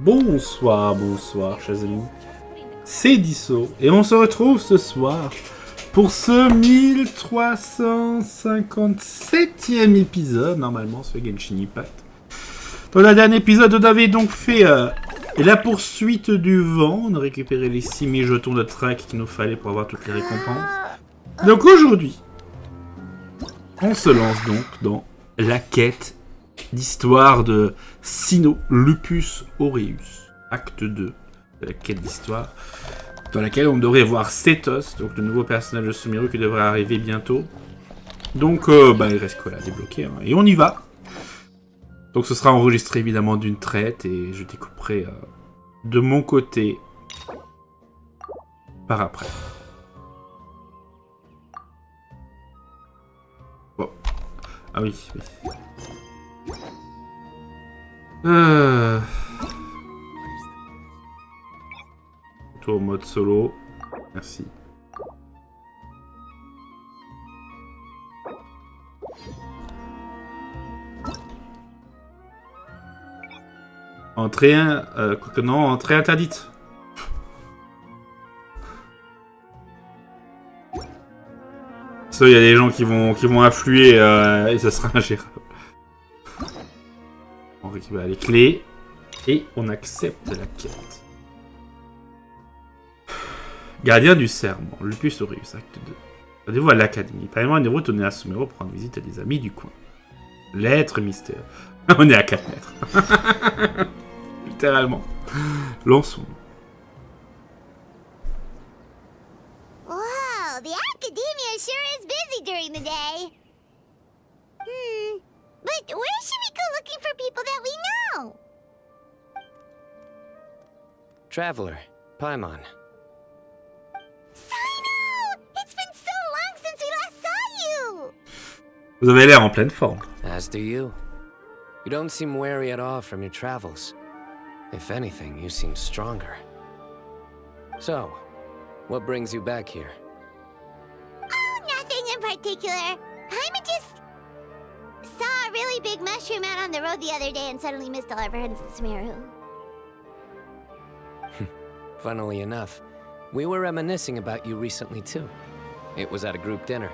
Bonsoir, chers amis. C'est Deaso et on se retrouve ce soir pour ce 1357e épisode, normalement, sur GENSHINimpact. Dans le dernier épisode, on avait donc fait la poursuite du vent. On a récupéré les 6000 jetons de track qu'il nous fallait pour avoir toutes les récompenses. Donc aujourd'hui, on se lance donc dans la quête d'histoire de Cyno, Lupus Aureus, acte 2 de la quête d'histoire, dans laquelle on devrait voir Cetos, donc le nouveau personnage de Sumeru qui devrait arriver bientôt. Donc il reste quoi là, débloquer, hein, et on y va. Donc ce sera enregistré évidemment d'une traite et je découperai de mon côté par après. Bon. Ah oui. Retour au mode solo. Merci. Entrée entrée interdite. Ça, il y a des gens qui vont affluer et ça sera ingérable. On récupère les clés et on accepte la quête. Gardien du serment, Lupus Aureus, acte 2. Rendez-vous à l'académie. Paimon est retourné à Sumeru pour rendre visite à des amis du coin. Lettre mystère. On est à 4 mètres. Littéralement. Lançons. Wow, the academia sure is busy during the day. But where should we go looking for people that we know? Traveler, Paimon. Cyno! It's been so long since we last saw you! Vous avez l'air en pleine forme. As do you. You don't seem weary at all from your travels. If anything, you seem stronger. So, what brings you back here? Oh, nothing in particular. Paimon just saw a really big mushroom out on the road the other day and suddenly missed all our friends at Sumeru. Funnily enough, we were reminiscing about you recently too. It was at a group dinner.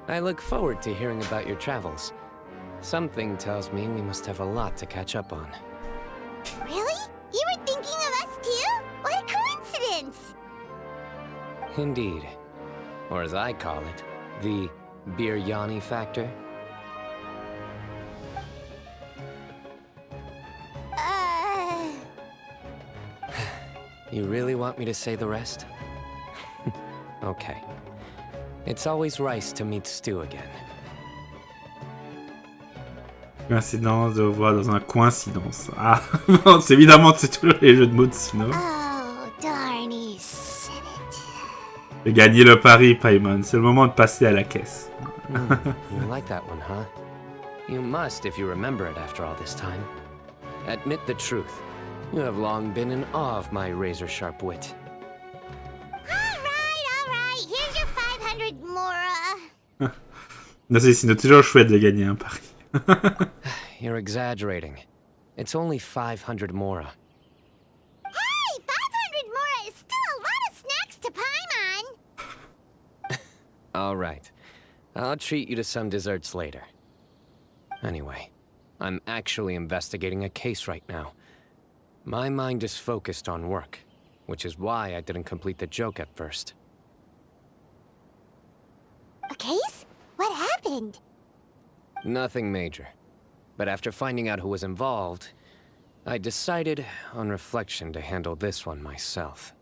I look forward to hearing about your travels. Something tells me we must have a lot to catch up on. Really? You were thinking of us too? What a coincidence! Indeed. Or as I call it, the Biryani factor. You really want me to say the rest? Okay. It's always nice to meet Stu again. Coïncidence de voir dans un coïncidence. Ah, non, c'est évidemment c'est tous les jeux de mots de Cyno. Oh, darn, he said it. J'ai gagné le pari, Paimon. C'est le moment de passer à la caisse. You like that one, huh? You must if you remember it after all this time. Admit the truth. You have long been in awe of my razor-sharp wit. All right. Here's your 500 Mora. Non, c'est toujours chouette de gagner un pari. You're exaggerating. It's only 500 Mora. Hey, 500 Mora is still a lot of snacks to Paimon. All right. I'll treat you to some desserts later. Anyway, I'm actually investigating a case right now. My mind is focused on work, which is why I didn't complete the joke at first. A case? What happened? Nothing major. But after finding out who was involved, I decided, on reflection, to handle this one myself.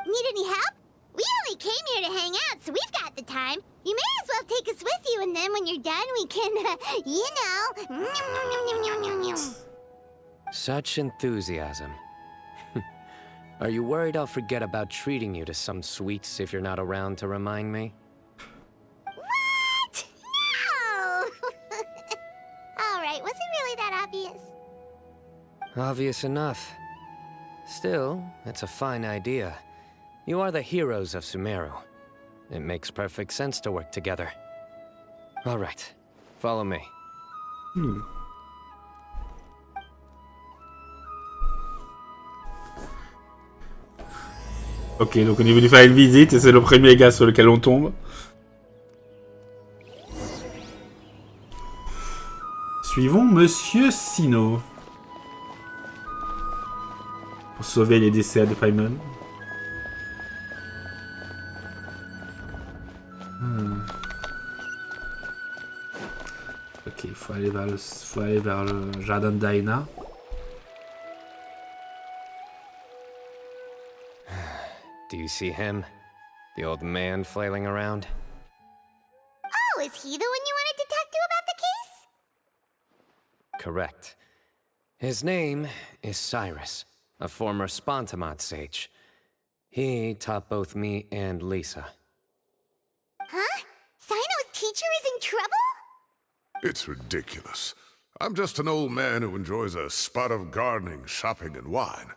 Need any help? We only came here to hang out, so we've got the time. You may as well take us with you, and then when you're done, we can, Such enthusiasm. Are you worried I'll forget about treating you to some sweets if you're not around to remind me? What? No! All right, was it really that obvious? Obvious enough. Still, it's a fine idea. You are the heroes of Sumeru. It makes perfect sense to work together. All right, follow me. Ok, donc on est venu faire une visite et c'est le premier gars sur lequel on tombe. Suivons Monsieur Cyno. Pour sauver les décès de Paimon. Ok, il faut aller vers le jardin de Daina. Do you see him? The old man flailing around? Oh, is he the one you wanted to talk to about the case? Correct. His name is Cyrus, a former Spontamot sage. He taught both me and Lisa. Huh? Cyno's teacher is in trouble? It's ridiculous. I'm just an old man who enjoys a spot of gardening, shopping, and wine.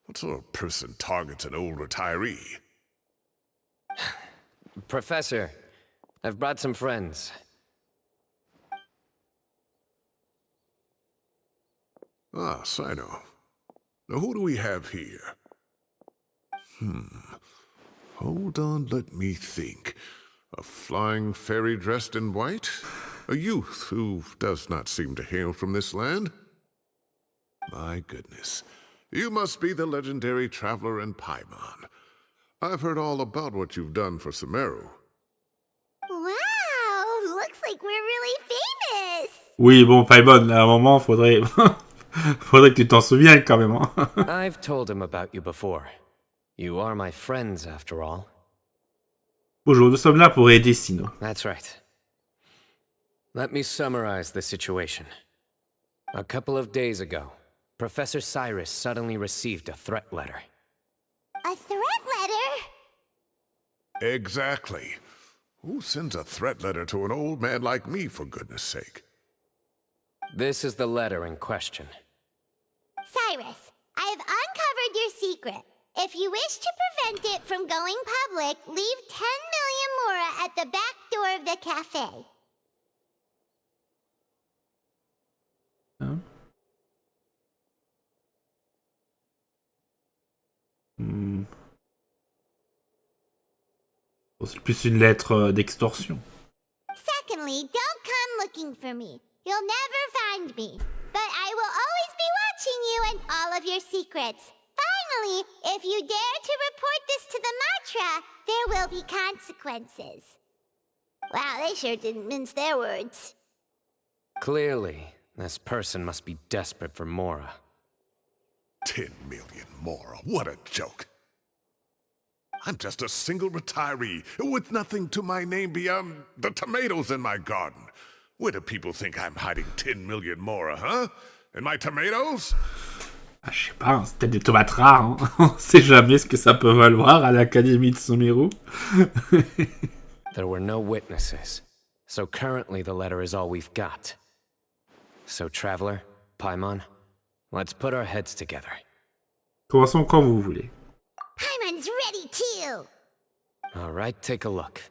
What sort of person targets an old retiree? Professor, I've brought some friends. Ah, Cyno. Now who do we have here? Hold on, let me think. A flying fairy dressed in white? A youth who does not seem to hail from this land? My goodness. You must be the legendary traveler in Paimon. I've heard all about what you've done for Sumeru. Wow, looks like we're really famous. Oui, bon, Paimon, à un moment, faudrait que tu t'en souviennes quand même. Hein. I've told him about you before. You are my friends, after all. Bonjour, nous sommes là pour aider Cyno. That's right. Let me summarize the situation. A couple of days ago, Professor Cyrus suddenly received a threat letter. A threat letter? Exactly. Who sends a threat letter to an old man like me, for goodness sake? This is the letter in question. Cyrus, I have uncovered your secret. If you wish to prevent it from going public, leave 10 million mora at the back door of the cafe. Hein? Bon, c'est plus une lettre d'extorsion. Secondly, don't come looking for me. You'll never find me. But I will always be watching you and all of your secrets. Finally, if you dare to report this to the Matra, there will be consequences. Wow, they sure didn't mince their words. Clearly, this person must be desperate for mora. 10 million mora, what a joke. I'm just a single retiree with nothing to my name beyond the tomatoes in my garden. Where do people think I'm hiding 10 million mora, huh? In my tomatoes? Ah, je sais pas, hein, c'est peut-être des tomates rares. Hein. On sait jamais ce que ça peut valoir à l'académie de Sumeru. There were no witnesses, so currently the letter is all we've got. So, Traveler, Paimon, let's put our heads together. Commençons quand vous voulez. Paimon's ready too. All right, take a look.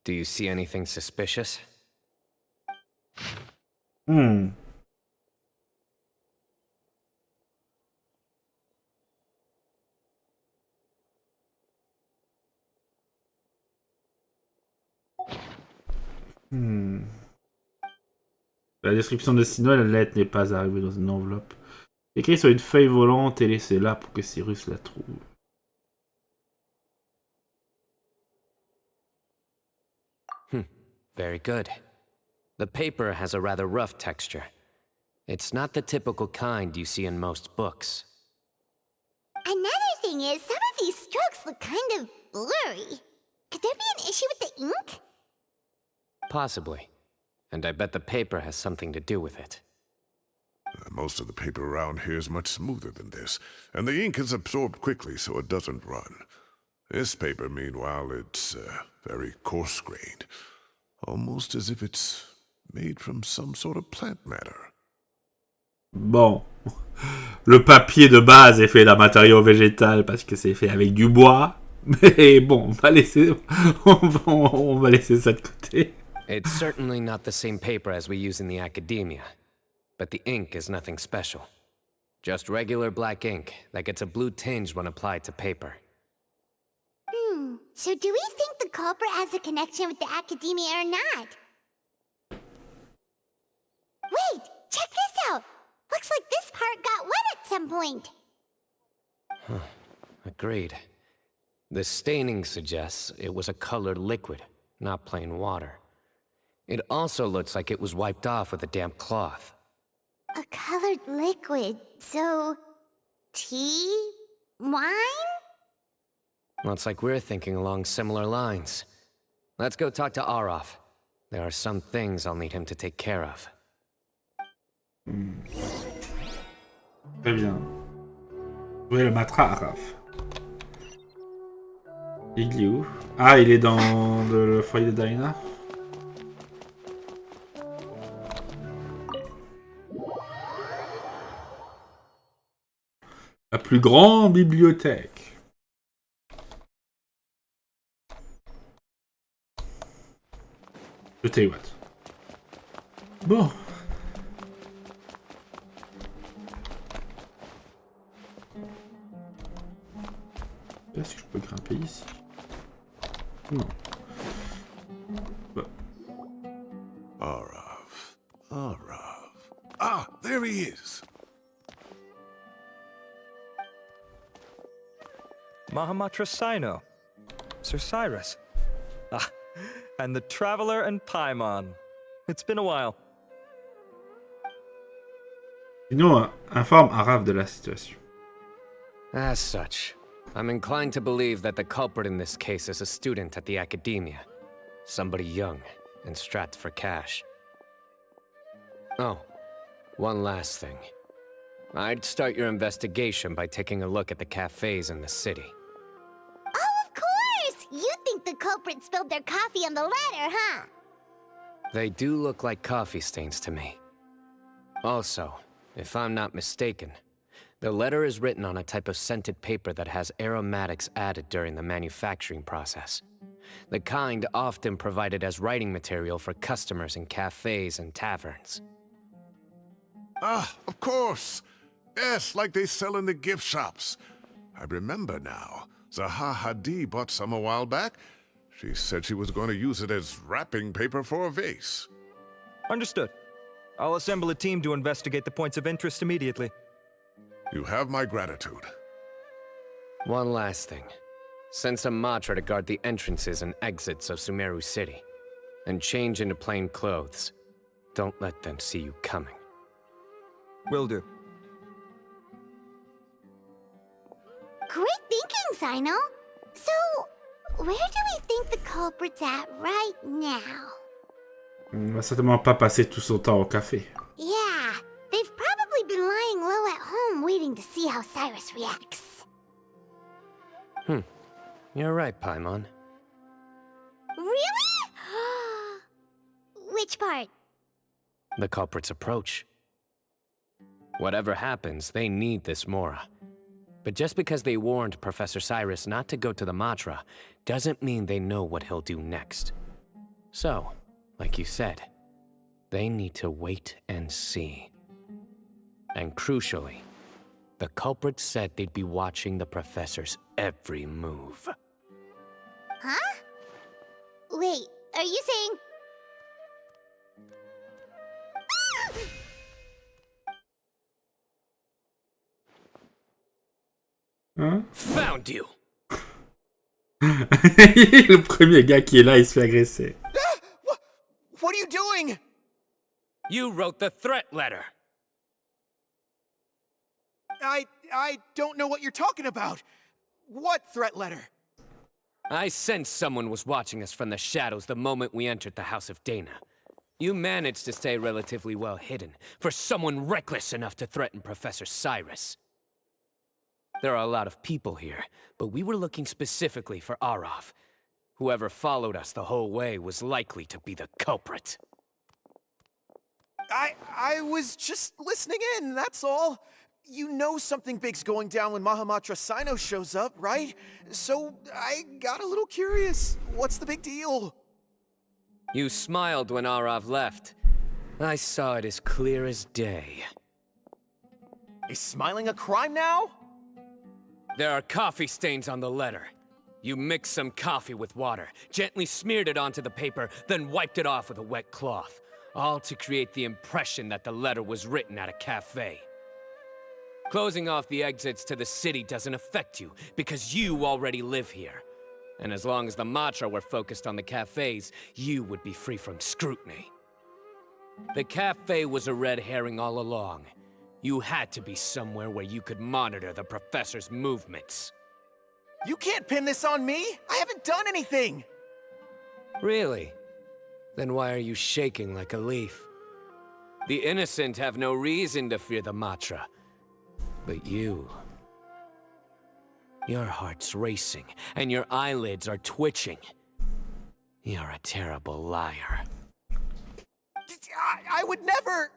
Do you see anything suspicious? La description de Cyno, la lettre n'est pas arrivée dans une enveloppe. Écrit sur une feuille volante et laissée là pour que Cyrus la trouve. Very good. The paper has a rather rough texture. It's not the typical kind you see in most books. Another thing is, some of these strokes look kind of blurry. Could there be an issue with the ink? Possibly. And I bet the paper has something to do with it. Most of the paper around here is much smoother than this, and the ink is absorbed quickly so it doesn't run. This paper, meanwhile, it's very coarse-grained. Almost as if it's made from some sort of plant matter. Bon. Le papier de base est fait d'un matériau végétal parce que c'est fait avec du bois. Mais bon, on va laisser ça de côté. It's certainly not the same paper as we use in the academia. But the ink is nothing special. Just regular black ink that gets a blue tinge when applied to paper. So do we think the culprit has a connection with the academia or not? Wait, check this out! Looks like this part got wet at some point. Agreed. The staining suggests it was a colored liquid, not plain water. It also looks like it was wiped off with a damp cloth. A colored liquid, so... tea? Wine? Looks like we're thinking along similar lines. Let's go talk to Araf. There are some things I'll need him to take care of. Très bien. Oui, le matra Araf. Il est où? Ah, il est dans le foyer de Diana. La plus grande bibliothèque. Je tell you what. Bon. Est-ce que je peux grimper ici? Non. Bon. Araf. Araf. Ah, there he is. Mahamatra Cyno. Sir Cyrus. Ah, and the Traveler and Paimon. It's been a while. Sinon, informe Araf de la situation. As such, I'm inclined to believe that the culprit in this case is a student at the academia. Somebody young and strapped for cash. Oh, one last thing. I'd start your investigation by taking a look at the cafes in the city. Oh, of course! You think the culprit spilled their coffee on the ladder, huh? They do look like coffee stains to me. Also, if I'm not mistaken, the letter is written on a type of scented paper that has aromatics added during the manufacturing process. The kind often provided as writing material for customers in cafes and taverns. Ah, of course. Yes, like they sell in the gift shops. I remember now. Zaha Hadi bought some a while back. She said she was going to use it as wrapping paper for a vase. Understood. I'll assemble a team to investigate the points of interest immediately. You have my gratitude. One last thing. Send some Matra to guard the entrances and exits of Sumeru City. And change into plain clothes. Don't let them see you coming. Will do. Great thinking, Cyno. So, where do we think the culprit's at right now? Il va certainement pas passer tout son temps au café. Yeah, they've probably been lying low at home waiting to see how Cyrus reacts. You're right, Paimon. Really? Which part? The culprit's approach. Whatever happens, they need this Mora. But just because they warned Professor Cyrus not to go to the Matra, doesn't mean they know what he'll do next. So, like you said, they need to wait and see. And crucially, the culprit said they'd be watching the professor's every move. Huh? Wait, are you saying... Hein? Found you! Le premier gars qui est là, il se fait agresser. What are you doing? You wrote the threat letter! I don't know what you're talking about. What threat letter? I sensed someone was watching us from the shadows the moment we entered the House of Dana. You managed to stay relatively well hidden for someone reckless enough to threaten Professor Cyrus. There are a lot of people here, but we were looking specifically for Araf. Whoever followed us the whole way was likely to be the culprit. I was just listening in, that's all. You know something big's going down when Mahamatra Cyno shows up, right? So I got a little curious. What's the big deal? You smiled when Araf left. I saw it as clear as day. Is smiling a crime now? There are coffee stains on the letter. You mixed some coffee with water, gently smeared it onto the paper, then wiped it off with a wet cloth. All to create the impression that the letter was written at a cafe. Closing off the exits to the city doesn't affect you, because you already live here. And as long as the Matra were focused on the cafes, you would be free from scrutiny. The cafe was a red herring all along. You had to be somewhere where you could monitor the professor's movements. You can't pin this on me! I haven't done anything! Really? Then why are you shaking like a leaf? The innocent have no reason to fear the Matra. But you... Your heart's racing, and your eyelids are twitching. You're a terrible liar. I would never...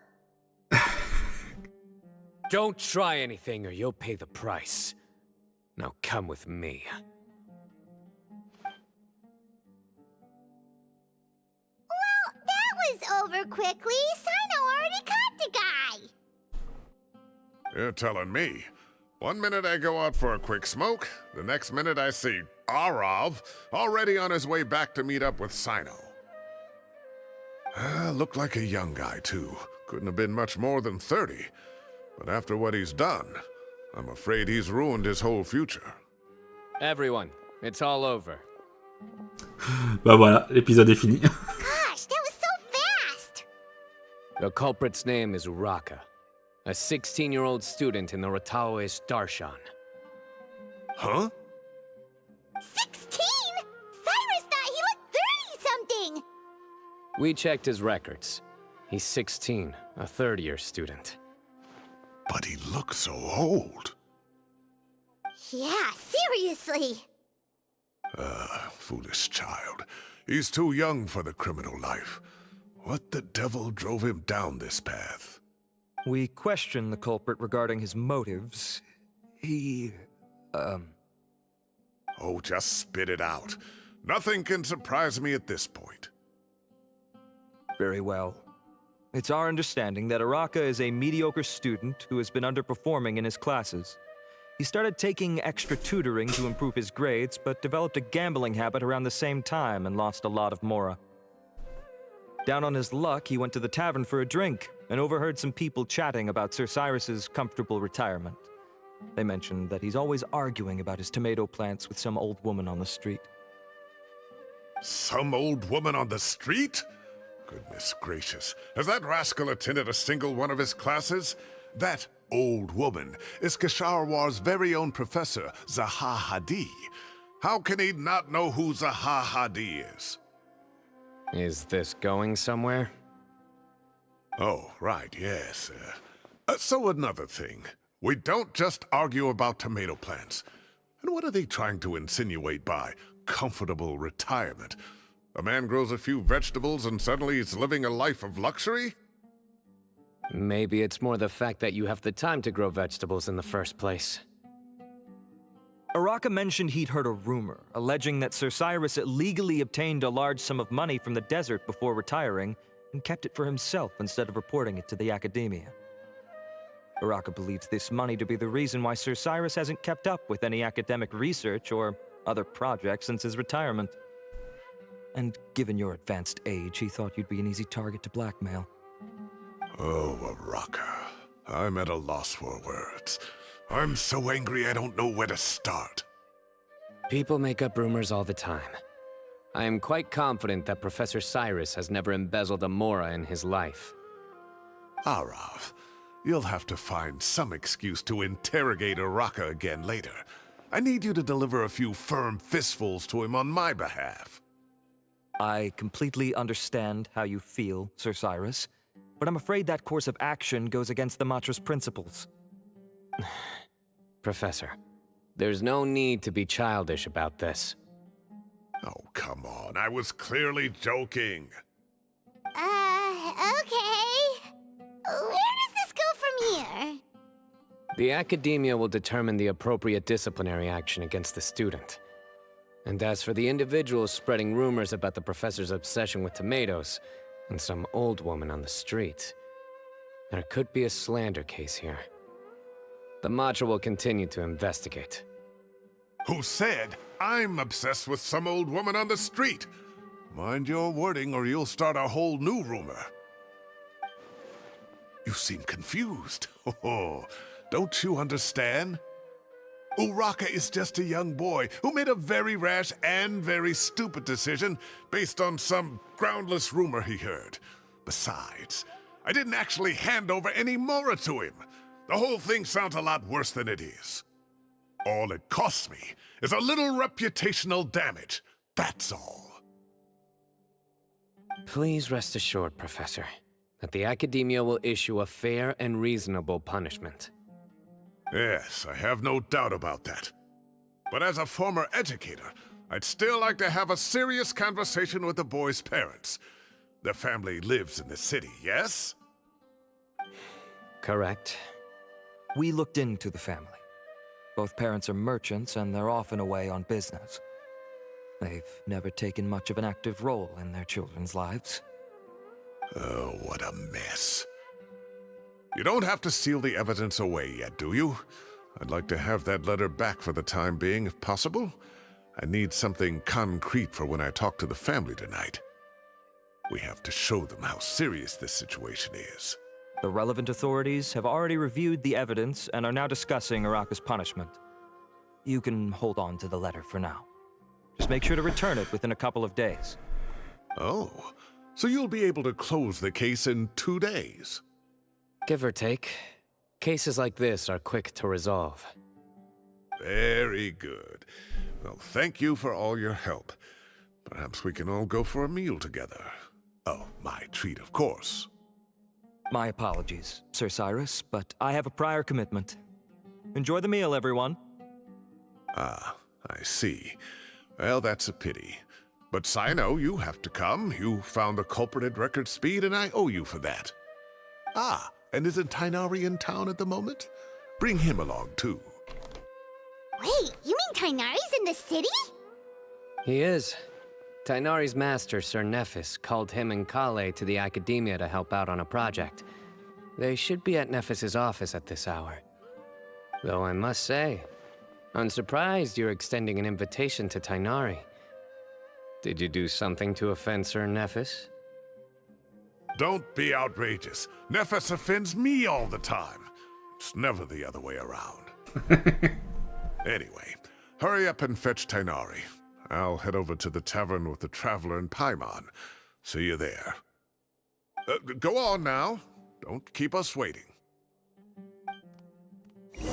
Don't try anything or you'll pay the price. Now come with me. Well, that was over quickly. Cyno already caught the guy. You're telling me. One minute I go out for a quick smoke, the next minute I see Arav already on his way back to meet up with Cyno. Looked like a young guy, too. Couldn't have been much more than 30. But after what he's done, I'm afraid he's ruined his whole future. Everyone, it's all over. Bah voilà, l'épisode est fini. Gosh, that was so fast. The culprit's name is Uraka, a 16-year-old student in the Rataoist Darshan. Huh? 16? Cyrus thought he looked 30-something. We checked his records. He's 16, a third-year student. But he looks so old. Yeah, seriously. Foolish child. He's too young for the criminal life. What the devil drove him down this path? We questioned the culprit regarding his motives. He... Oh, just spit it out. Nothing can surprise me at this point. Very well. It's our understanding that Uraka is a mediocre student who has been underperforming in his classes. He started taking extra tutoring to improve his grades, but developed a gambling habit around the same time and lost a lot of mora. Down on his luck, he went to the tavern for a drink and overheard some people chatting about Sir Cyrus's comfortable retirement. They mentioned that he's always arguing about his tomato plants with some old woman on the street. Some old woman on the street? Goodness gracious, has that rascal attended a single one of his classes? That old woman is Kasharwar's very own professor, Zaha Hadi. How can he not know who Zaha Hadi is? Is this going somewhere? Oh, right, yes. So another thing. We don't just argue about tomato plants. And what are they trying to insinuate by comfortable retirement? A man grows a few vegetables and suddenly he's living a life of luxury? Maybe it's more the fact that you have the time to grow vegetables in the first place. Uraka mentioned he'd heard a rumor, alleging that Sir Cyrus illegally obtained a large sum of money from the desert before retiring, and kept it for himself instead of reporting it to the academia. Uraka believes this money to be the reason why Sir Cyrus hasn't kept up with any academic research or other projects since his retirement. And given your advanced age, he thought you'd be an easy target to blackmail. Oh, Uraka. I'm at a loss for words. I'm so angry I don't know where to start. People make up rumors all the time. I am quite confident that Professor Cyrus has never embezzled a mora in his life. Arav, you'll have to find some excuse to interrogate Uraka again later. I need you to deliver a few firm fistfuls to him on my behalf. I completely understand how you feel, Sir Cyrus, but I'm afraid that course of action goes against the Matra's principles. Professor, there's no need to be childish about this. Oh, come on. I was clearly joking. Okay. Where does this go from here? The academia will determine the appropriate disciplinary action against the student. And as for the individuals spreading rumors about the professor's obsession with tomatoes and some old woman on the street, there could be a slander case here. The Matra will continue to investigate. Who said I'm obsessed with some old woman on the street. Mind your wording or you'll start a whole new rumor. You seem confused. Oh, don't you understand? Uraka is just a young boy who made a very rash and very stupid decision based on some groundless rumor he heard. Besides, I didn't actually hand over any Mora to him. The whole thing sounds a lot worse than it is. All it costs me is a little reputational damage. That's all. Please rest assured, Professor, that the Academia will issue a fair and reasonable punishment. Yes, I have no doubt about that. But as a former educator, I'd still like to have a serious conversation with the boy's parents. Their family lives in the city, yes? Correct. We looked into the family. Both parents are merchants and they're often away on business. They've never taken much of an active role in their children's lives. Oh, what a mess. You don't have to seal the evidence away yet, do you? I'd like to have that letter back for the time being, if possible. I need something concrete for when I talk to the family tonight. We have to show them how serious this situation is. The relevant authorities have already reviewed the evidence and are now discussing Uraka's punishment. You can hold on to the letter for now. Just make sure to return it within a couple of days. Oh, so you'll be able to close the case in 2 days? Give or take. Cases like this are quick to resolve. Very good. Well, thank you for all your help. Perhaps we can all go for a meal together. Oh, my treat, of course. My apologies, Sir Cyrus, but I have a prior commitment. Enjoy the meal, everyone. Ah, I see. Well, that's a pity. But Cyno, you have to come. You found the culprit at record speed, and I owe you for that. Ah, and isn't Tighnari in town at the moment? Bring him along, too. Wait, you mean Tighnari's in the city? He is. Tighnari's master, Sir Nephis, called him and Kale to the Academia to help out on a project. They should be at Nephis's office at this hour. Though I must say, I'm surprised you're extending an invitation to Tighnari. Did you do something to offend Sir Nephis? Don't be outrageous. Nephis offends me all the time. It's never the other way around. Anyway, hurry up and fetch Tighnari. I'll head over to the tavern with the Traveler and Paimon. See you there. Go on now. Don't keep us waiting.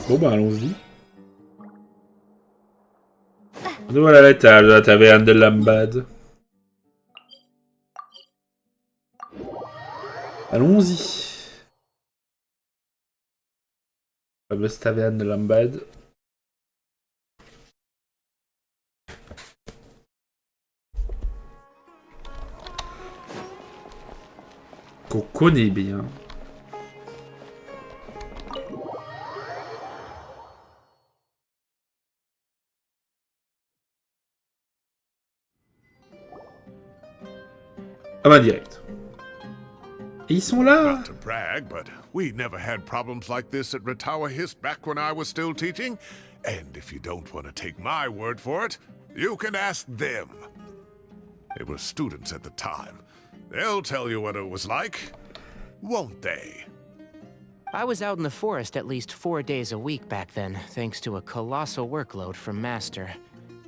Bon bah allons-y. Nous voilà à la table de la taverne de Lambad. Allons-y. Fameuse taverne de Lambad. Qu'on connaît bien. Ah bah direct. Et ils sont là. Not to brag, but we never had problems like this at Ratawa Hist back when I was still teaching. And if you don't want to take my word for it, you can ask them. They were students at the time. They'll tell you what it was like, won't they? I was out in the forest at least 4 days a week back then, thanks to a colossal workload from Master.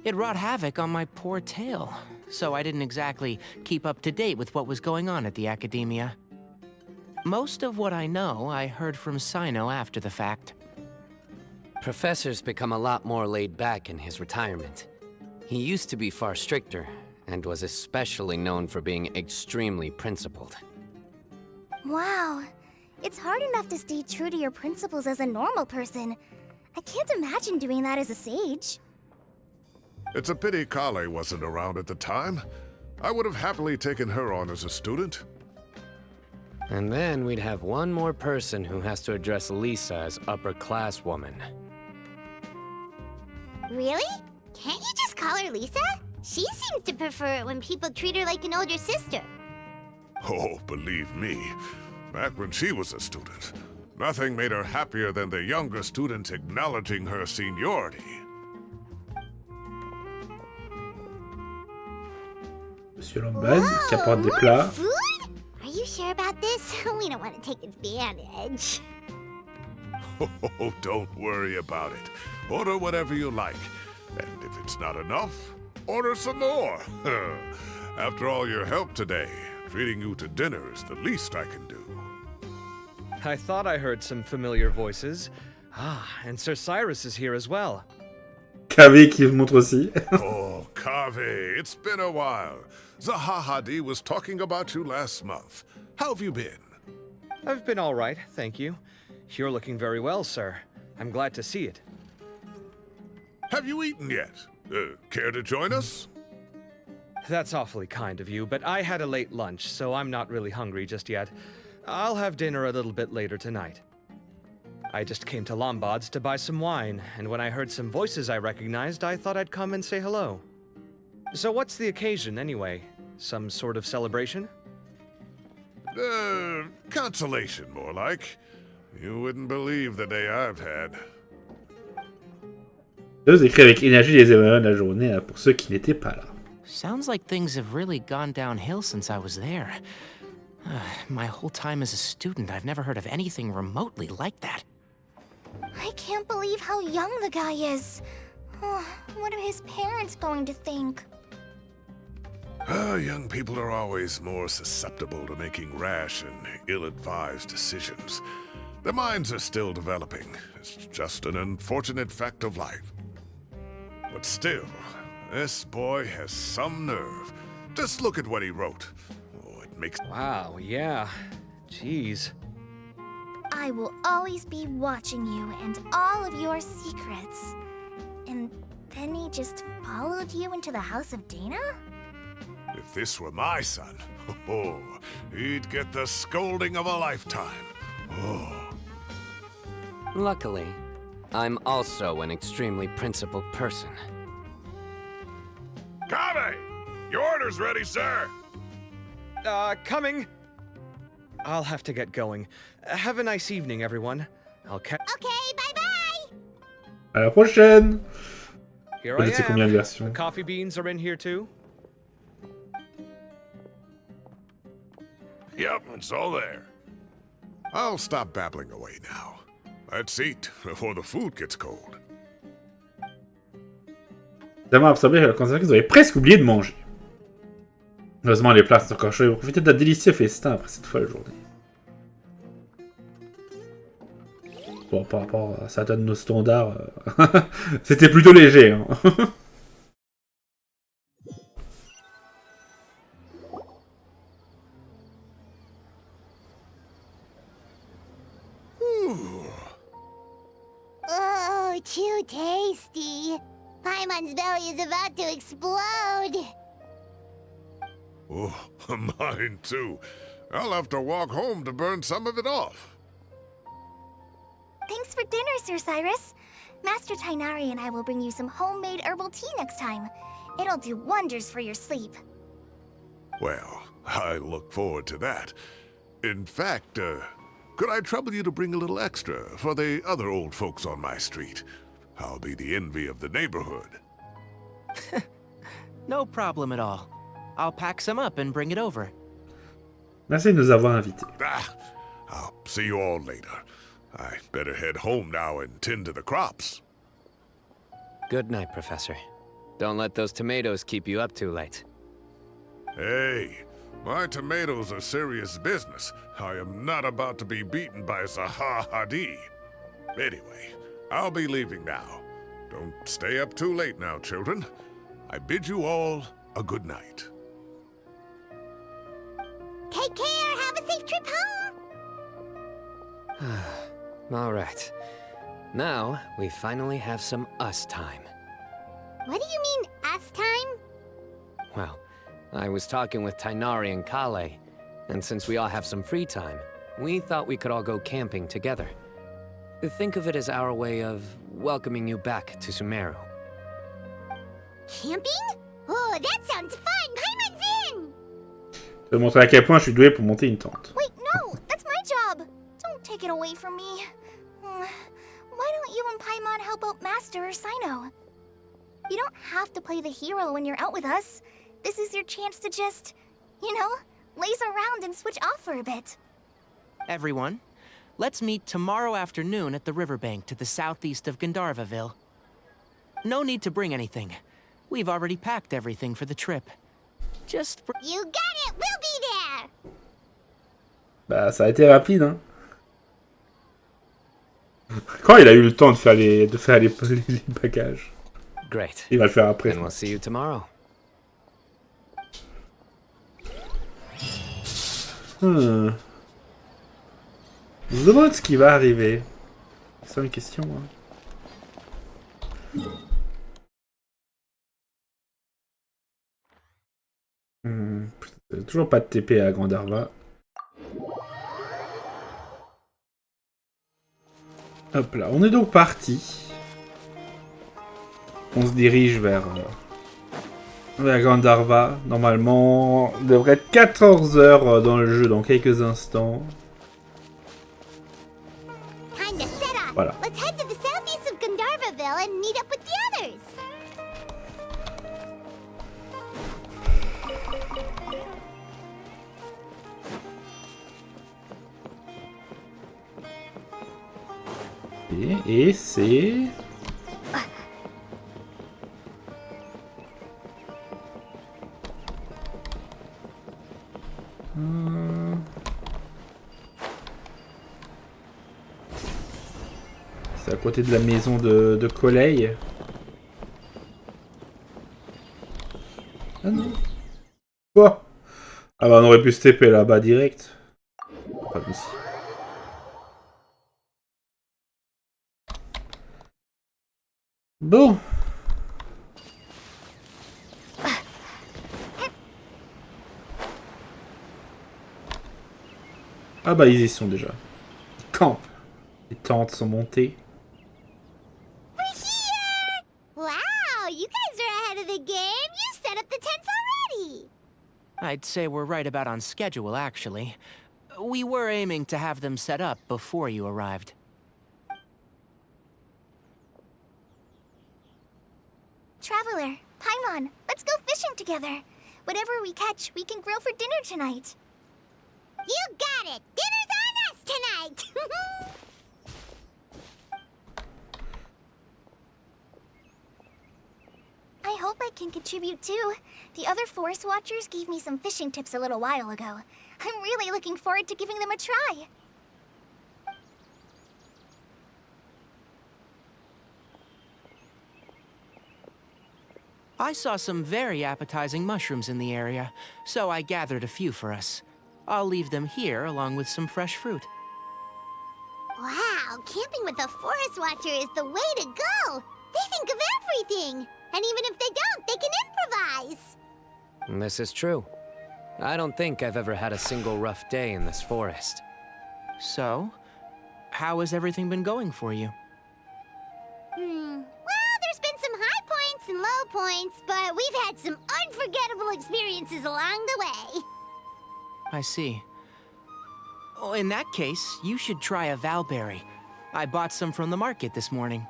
It wrought havoc on my poor tail, so I didn't exactly keep up to date with what was going on at the Academia. Most of what I know, I heard from Cyno after the fact. Professor's become a lot more laid back in his retirement. He used to be far stricter, and was especially known for being extremely principled. Wow. It's hard enough to stay true to your principles as a normal person. I can't imagine doing that as a sage. It's a pity Kale wasn't around at the time. I would have happily taken her on as a student. And then we'd have one more person who has to address Lisa as upper-class woman. Really? Can't you just call her Lisa? She seems to prefer it when people treat her like an older sister. Oh, believe me, back when she was a student, nothing made her happier than the younger students acknowledging her seniority. Monsieur Lombard qui apporte des plats. Food? Are you sure about this? We don't want to take advantage. Oh, don't worry about it. Order whatever you like. And if it's not enough, order some more. After all your help today, treating you to dinner is the least I can do. I thought I heard some familiar voices. Ah, and Sir Cyrus is here as well. KV qui montre aussi. Oh, Kave, it's been a while. Zahahadi was talking about you last month. How have you been? I've been all right, thank you. You're looking very well, sir. I'm glad to see it. Have you eaten yet? Care to join us? That's awfully kind of you, but I had a late lunch, so I'm not really hungry just yet. I'll have dinner a little bit later tonight. I just came to Lombard's to buy some wine, and when I heard some voices I recognized, I thought I'd come and say hello. So what's the occasion, anyway? Some sort of celebration? Consolation, more like. You wouldn't believe the day I've had. Deaso écrit avec énergie les événements de la journée pour ceux qui n'étaient pas là. Sounds like things have really gone downhill since I was there. My whole time as a student, I've never heard of anything remotely like that. I can't believe how young the guy is. Oh, what are his parents going to think? Young people are always more susceptible to making rash and ill-advised decisions. Their minds are still developing. It's just an unfortunate fact of life. But still, this boy has some nerve. Just look at what he wrote. Oh, it makes... Wow, yeah. Jeez. I will always be watching you and all of your secrets. And then he just followed you into the house of Dana? If this were my son, oh, he'd get the scolding of a lifetime. Oh. Luckily, I'm also an extremely principled person. Kave! Your order's ready, sir! Coming! I'll have to get going. Have a nice evening, everyone. I'll catch... Okay, bye-bye! À la prochaine! Here Je I sais combien de am. The versions. coffee beans are in here too? Yep, it's all there. I'll stop babbling away now. Let's eat before the food gets cold. Tellement absorbé à la conservation qu'ils avaient presque oublié de manger. Heureusement, les plats sont encore chauds et vous profitez d'un délicieux festin après cette folle journée. Bon, par rapport à certains de nos standards, c'était plutôt léger. Hein. Oh, too tasty. Paimon's belly is about to explode. Oh, mine too. I'll have to walk home to burn some of it off. Thanks for dinner, Sir Cyrus. Master Tainari and I will bring you some homemade herbal tea next time. It'll do wonders for your sleep. Well, I look forward to that. In fact, could I trouble you to bring a little extra for the other old folks on my street? I'll be the envy of the neighborhood. No problem at all. I'll pack some up and bring it over. Merci de nous avoir invités. I'll see you all later. I better head home now and tend to the crops. Good night, Professor. Don't let those tomatoes keep you up too late. Hey, my tomatoes are serious business. I am not about to be beaten by Zahahadi. Anyway, I'll be leaving now. Don't stay up too late now, children. I bid you all a good night. Take care. Have a safe trip home. All right. Now, we finally have some us time. What do you mean, us time? Well, I was talking with Tainari and Kale, and since we all have some free time, we thought we could all go camping together. Think of it as our way of welcoming you back to Sumeru. Camping? Oh, that sounds fun. Paimon's in. Je vais montrer à quel point je suis doué pour monter une tente. Wait, no, that's my job. Don't take it away from me. Why don't you and Paimon help out Master or Cyno? You don't have to play the hero when you're out with us. this is your chance to just, you know, laze around and switch off for a bit. Everyone, let's meet tomorrow afternoon at the riverbank to the southeast of Gandharvaville. No need to bring anything. We've already packed everything for the trip. Just... You got it! We'll be there! Bah, ça a été rapide, hein. Quand il a eu le temps de faire les bagages. Great. Il va le faire après. And we'll see you tomorrow. On se demande ce qui va arriver. C'est une question, hein. Toujours pas de TP à Gandharva. Hop là, on est donc parti. On se dirige vers Gandharva. Normalement, il devrait être 14 heures dans le jeu dans quelques instants. Voilà. Let's head to the southeast of Gandharvaville and meet up with the others. Et c'est... C'est à côté de la maison de Colley. Ah non. Quoi? Ah bah on aurait pu se TP là-bas direct. Pas comme si. Bon. Ah bah ils y sont déjà. Ils campent. Les tentes sont montées. Wow, you guys are ahead of the game. You set up the tents already. I'd say we're right about on schedule, actually. We were aiming to have them set up before you arrived. Traveler, Paimon, let's go fishing together. Whatever we catch, we can grill for dinner tonight. You got it. Dinner's on us tonight. I hope I can contribute too. The other forest watchers gave me some fishing tips a little while ago. I'm really looking forward to giving them a try. I saw some very appetizing mushrooms in the area, so I gathered a few for us. I'll leave them here along with some fresh fruit. Wow, camping with a forest watcher is the way to go. They think of everything. And even if they don't, they can improvise. This is true. I don't think I've ever had a single rough day in this forest. So, how has everything been going for you? Well, there's been some high points and low points, but we've had some unforgettable experiences along the way. I see. Oh, in that case, you should try a valberry. I bought some from the market this morning.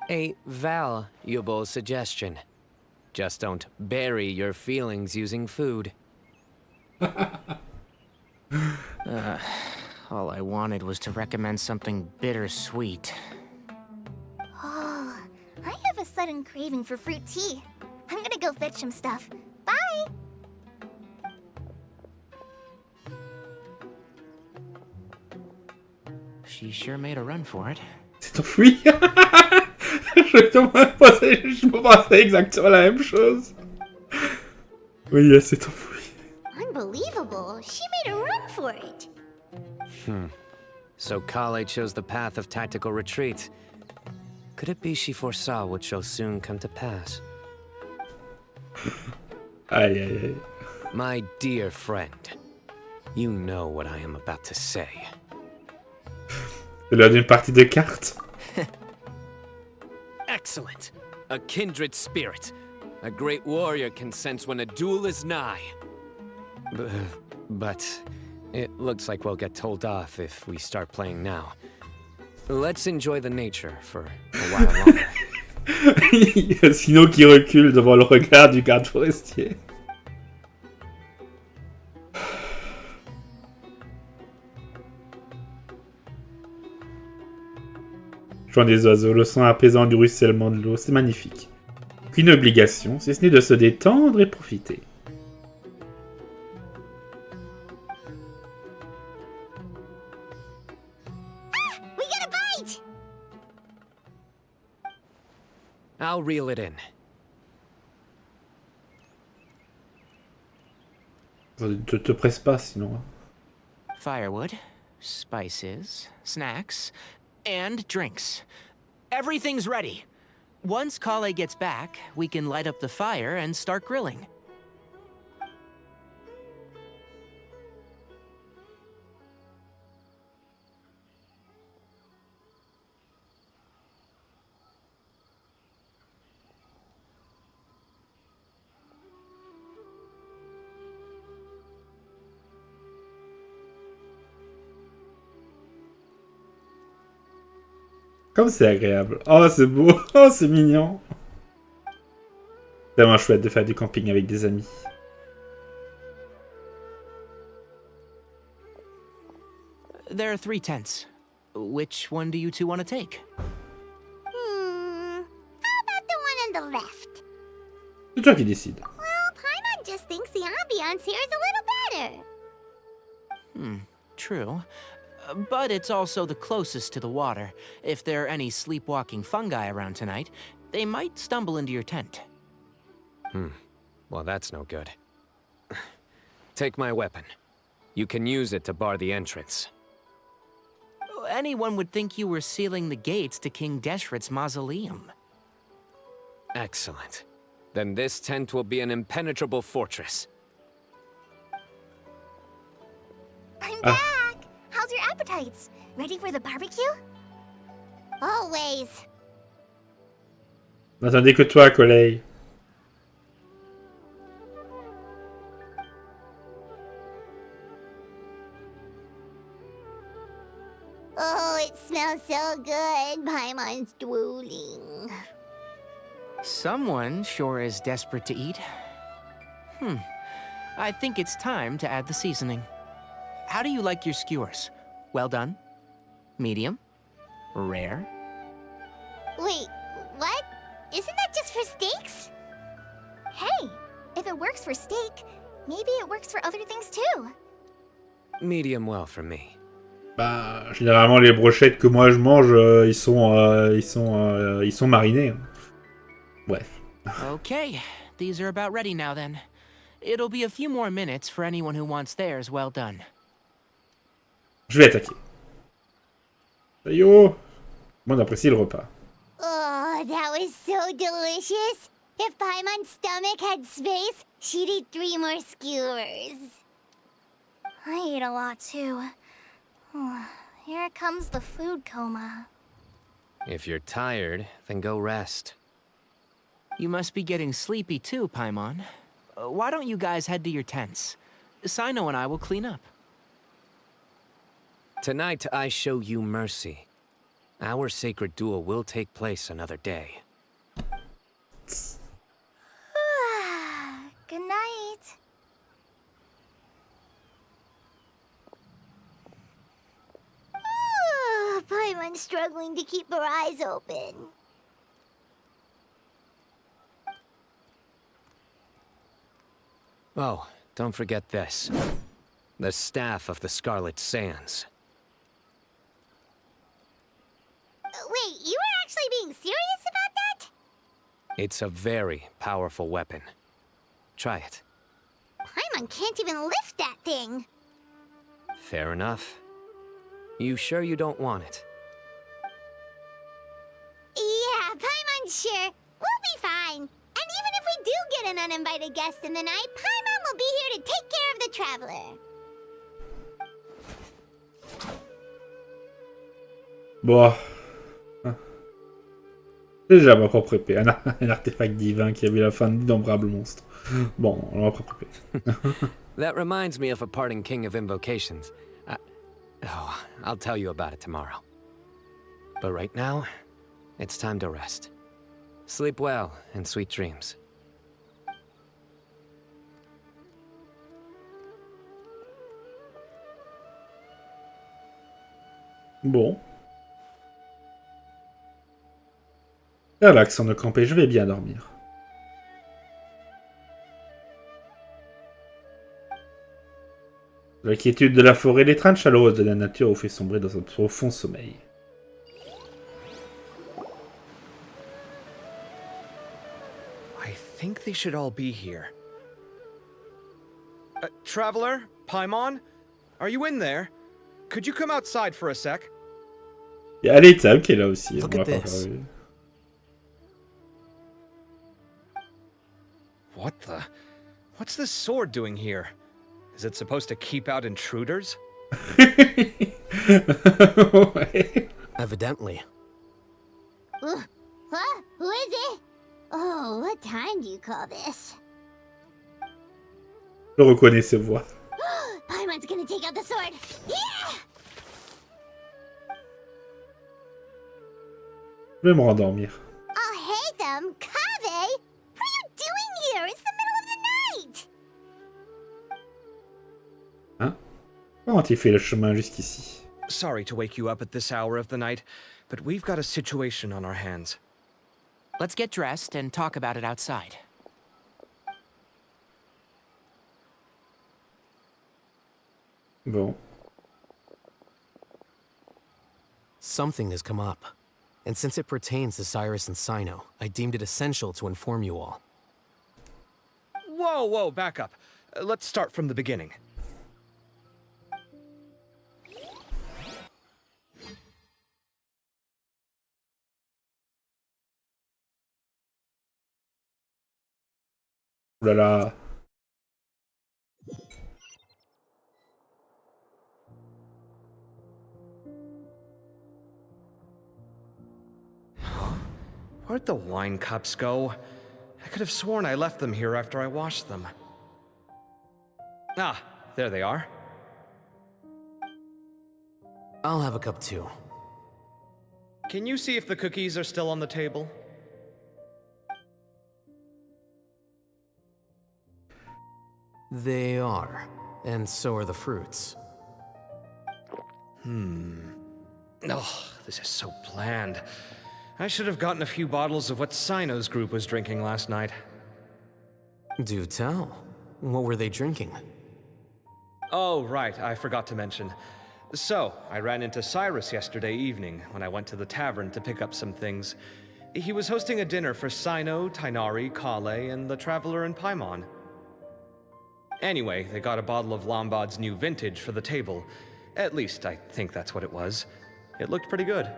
A valuable suggestion. Just don't bury your feelings using food. All I wanted was to recommend something bittersweet. Oh, I have a sudden craving for fruit tea. I'm gonna go fetch some stuff. Bye! She sure made a run for it. C'est enfui. Je me pensais exactement la même chose. Oui, elle s'est enfuie. Unbelievable. She made a run for it. So Kale chose the path of tactical retreat. Could it be she foresaw what shall soon come to pass? Aïe, aïe, aïe. My dear friend, you know what I am about to say. C'est l'heure d'une partie de cartes. Excellent. A kindred spirit. A great warrior can sense when a duel is nigh. But it looks like we'll get told off if we start playing now. Let's enjoy the nature for a while longer. Il y a Cyno qui recule devant le regard du garde forestier. Chant des oiseaux, le son apaisant du ruissellement de l'eau, c'est magnifique. Qu'une obligation, si ce n'est de se détendre et profiter. We got a bite! I'll reel it in. Te presse pas, sinon. Firewood, spices, snacks, and drinks. Everything's ready. Once Kale gets back, we can light up the fire and start grilling. Comme c'est agréable. Oh, c'est beau. Oh, c'est mignon. C'est tellement chouette de faire du camping avec des amis. There are 3 tents. Which one do you two want to take? How about the one on the left? C'est toi qui décides. Well, Paimon just thinks the ambiance here is a little better. True. But it's also the closest to the water. If there are any sleepwalking fungi around tonight, they might stumble into your tent. Well, that's no good. Take my weapon. You can use it to bar the entrance. Anyone would think you were sealing the gates to King Deshret's mausoleum. Excellent. Then this tent will be an impenetrable fortress. I'm back! How's your appetites? Ready for the barbecue? Always. N'attendez que toi, Colei. Oh, it smells so good. Paimon's drooling. Someone sure is desperate to eat. I think it's time to add the seasoning. How do you like your skewers? Well done? Medium? Rare? Wait, what? Isn't that just for steaks? Hey, if it works for steak, maybe it works for other things too. Medium well for me. Bah, généralement, les brochettes que moi je mange, ils sont marinés. Bref. Okay, these are about ready now then. It'll be a few more minutes for anyone who wants theirs well done. Je vais attaquer. Yo! Moi, on apprécie le repas. Oh, that was so delicious. If Paimon's stomach had space, she'd eat 3 more skewers. I ate a lot too. Here comes the food coma. If you're tired, then go rest. You must be getting sleepy too, Paimon. Why don't you guys head to your tents? Cyno and I will clean up. Tonight, I show you mercy. Our sacred duel will take place another day. Good night. Paimon's struggling to keep her eyes open. Oh, don't forget this. The Staff of the Scarlet Sands. Wait, you were actually being serious about that? It's a very powerful weapon. Try it. Paimon can't even lift that thing. Fair enough. You sure you don't want it? Yeah, Paimon's sure. We'll be fine. And even if we do get an uninvited guest in the night, Paimon will be here to take care of the traveler. Bon. J'ai déjà ma propre épée. Un artefact divin qui avait la fin d'innombrables monstres. Bon, on va propre épée. That reminds me of a parting king of invocations. I'll tell you about it tomorrow. But right now, it's time to rest. Sleep well and sweet dreams. Bon. Relax, on a campé, je vais bien dormir. La quiétude de la forêt, l'étreinte chaleureuse de la nature vous fait sombrer dans un profond sommeil. I think they should all be here. Traveler? Paimon? Are you in there? Could you come outside for a sec? Il y a l'étape qui est là aussi. Look at this. What the? What's this sword doing here? Is it supposed to keep out intruders? Ouais. Evidently. Huh? Who is it? Oh, what time do you call this? Je reconnais ses voix. Paimon's gonna take out the sword. Yeah! Je vais me rendormir. Oh, hey them, Kave! What are you doing here? It's the middle of the night! Hein? Comment il fait le chemin jusqu'ici? Sorry to wake you up at this hour of the night, but we've got a situation on our hands. Let's get dressed and talk about it outside. Bon. Something has come up, and since it pertains to Cyrus and Cyno, I deemed it essential to inform you all. Whoa, back up. Let's start from the beginning. Oh là là. Where'd the wine cups go? I could have sworn I left them here after I washed them. Ah, there they are. I'll have a cup too. Can you see if the cookies are still on the table? They are, and so are the fruits. Oh, this is so bland. I should have gotten a few bottles of what Cyno's group was drinking last night. Do tell. What were they drinking? Oh, right, I forgot to mention. So, I ran into Cyrus yesterday evening when I went to the tavern to pick up some things. He was hosting a dinner for Cyno, Tighnari, Kale, and the Traveler and Paimon. Anyway, they got a bottle of Lombard's new vintage for the table. At least, I think that's what it was. It looked pretty good.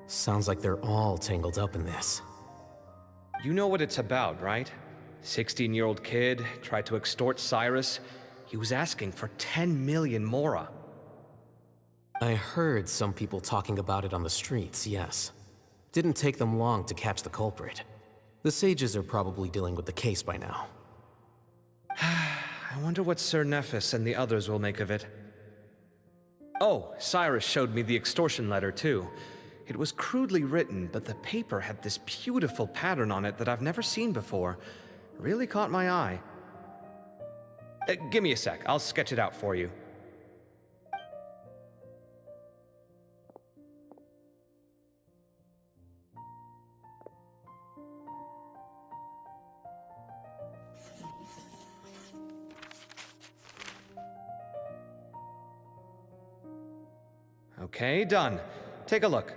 Sounds like they're all tangled up in this. You know what it's about, right? 16-year-old kid tried to extort Cyrus. He was asking for 10 million mora. I heard some people talking about it on the streets, yes. Didn't take them long to catch the culprit. The sages are probably dealing with the case by now. I wonder what Sir Nephis and the others will make of it. Oh, Cyrus showed me the extortion letter, too. It was crudely written, but the paper had this beautiful pattern on it that I've never seen before. Really caught my eye. Give me a sec, I'll sketch it out for you. Okay, done. Take a look.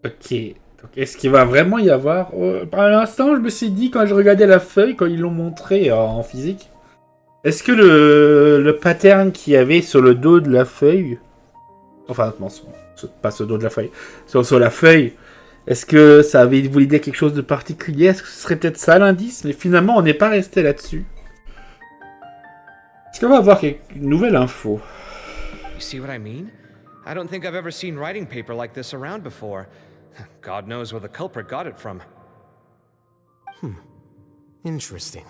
Ok. Donc, est-ce qu'il va vraiment y avoir... Par l'instant, je me suis dit, quand je regardais la feuille, quand ils l'ont montré en physique, est-ce que le pattern qu'il y avait sur le dos de la feuille... Enfin, non, pas sur le dos de la feuille. Sur la feuille, est-ce que ça avait voulu dire quelque chose de particulier? Est-ce que ce serait peut-être ça l'indice? Mais finalement, on n'est pas resté là-dessus. Est-ce qu'on va avoir une nouvelle info? You see what I mean? I don't think I've ever seen writing paper like this around before. God knows where the culprit got it from. Interesting.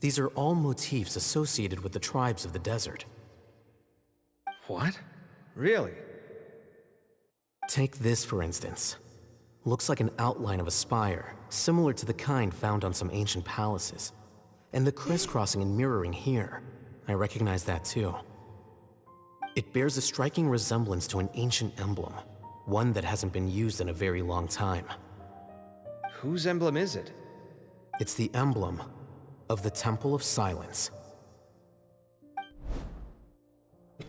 These are all motifs associated with the tribes of the desert. What? Really? Take this, for instance. Looks like an outline of a spire, similar to the kind found on some ancient palaces. And the crisscrossing and mirroring here, I recognize that too. It bears a striking resemblance to an ancient emblem, one that hasn't been used in a very long time. Whose emblem is it? It's the emblem of the Temple of Silence.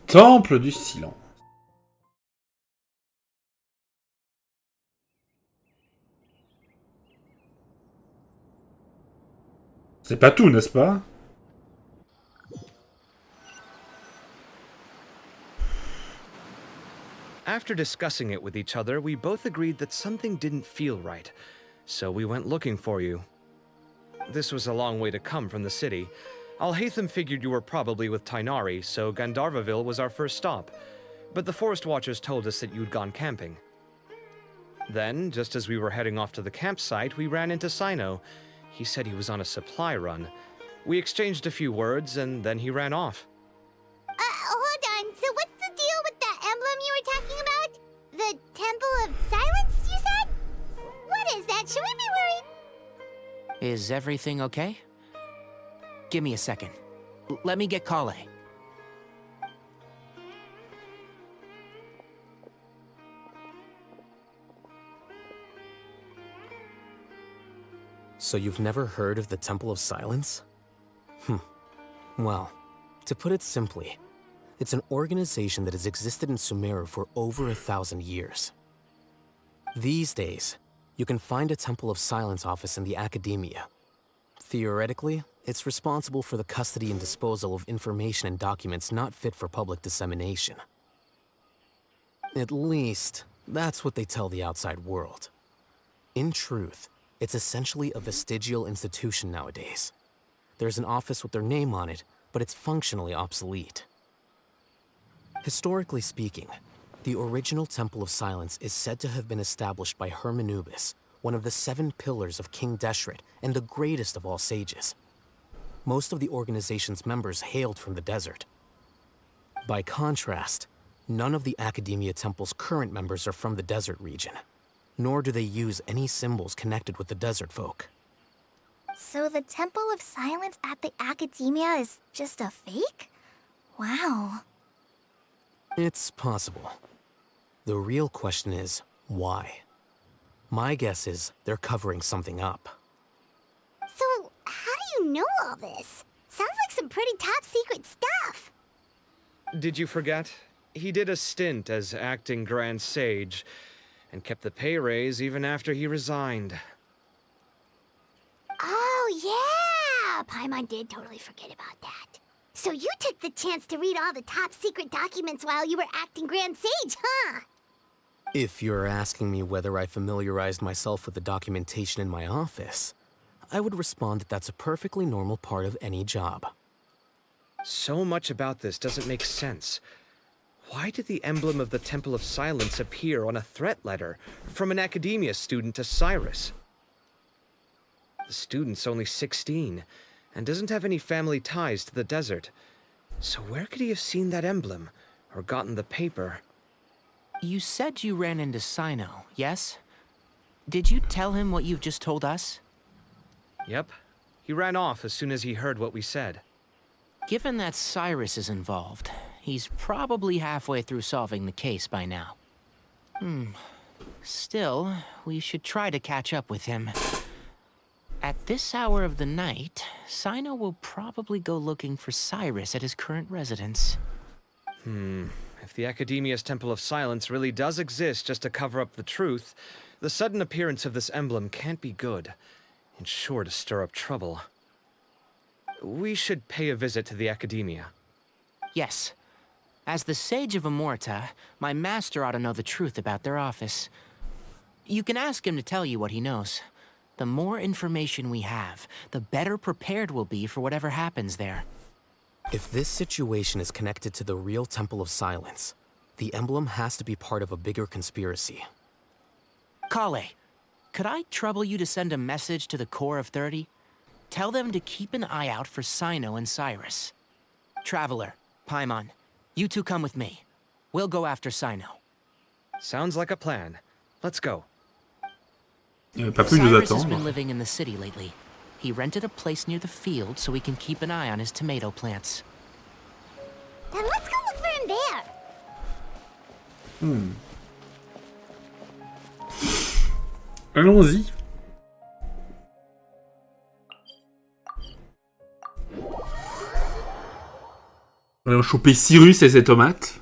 Temple du silence. C'est pas tout, n'est-ce pas? After discussing it with each other, we both agreed that something didn't feel right, so we went looking for you. This was a long way to come from the city. Alhaitham figured you were probably with Tainari, so Gandharvaville was our first stop. But the Forest Watchers told us that you'd gone camping. Then, just as we were heading off to the campsite, we ran into Cyno. He said he was on a supply run. We exchanged a few words, and then he ran off. Hold on. So what's the deal with that emblem you were talking about? The Temple of Silence, you said? What is that? Should we be worried? Is everything okay? Give me a second. Let me get Kale. So you've never heard of the Temple of Silence? Well, to put it simply, it's an organization that has existed in Sumeru for over 1,000 years. These days, you can find a Temple of Silence office in the academia. Theoretically, it's responsible for the custody and disposal of information and documents not fit for public dissemination. At least, that's what they tell the outside world. In truth, it's essentially a vestigial institution nowadays. There's an office with their name on it, but it's functionally obsolete. Historically speaking, the original Temple of Silence is said to have been established by Hermanubis, one of the 7 pillars of King Deshret and the greatest of all sages. Most of the organization's members hailed from the desert. By contrast, none of the Academia Temple's current members are from the desert region, nor do they use any symbols connected with the desert folk. So the Temple of Silence at the Academia is just a fake? Wow. It's possible. The real question is, why? My guess is they're covering something up. So, how do you know all this? Sounds like some pretty top secret stuff. Did you forget? He did a stint as acting Grand Sage, and kept the pay raise even after he resigned. Oh, yeah! Paimon did totally forget about that. So you took the chance to read all the top secret documents while you were acting Grand Sage, huh? If you're asking me whether I familiarized myself with the documentation in my office, I would respond that that's a perfectly normal part of any job. So much about this doesn't make sense. Why did the emblem of the Temple of Silence appear on a threat letter from an Academia student to Cyrus? The student's only 16, and doesn't have any family ties to the desert. So where could he have seen that emblem, or gotten the paper? You said you ran into Cyno, yes? Did you tell him what you've just told us? Yep. He ran off as soon as he heard what we said. Given that Cyrus is involved, he's probably halfway through solving the case by now. Still, we should try to catch up with him. At this hour of the night, Cyno will probably go looking for Cyrus at his current residence. If the Academia's Temple of Silence really does exist just to cover up the truth, the sudden appearance of this emblem can't be good, and sure to stir up trouble. We should pay a visit to the Academia. Yes. As the Sage of Amorta, my master ought to know the truth about their office. You can ask him to tell you what he knows. The more information we have, the better prepared we'll be for whatever happens there. If this situation is connected to the real Temple of Silence, the emblem has to be part of a bigger conspiracy. Kale, could I trouble you to send a message to the Core of 30? Tell them to keep an eye out for Cyno and Cyrus. Traveler, Paimon, you two come with me. We'll go after Cyno. Sounds like a plan. Let's go. Papou nous Cyrus has attend. been living in the city lately. He rented a place near the field so he can keep an eye on his tomato plants. Then let's go look for him there. Allons-y. On va choper Cyrus et ses tomates.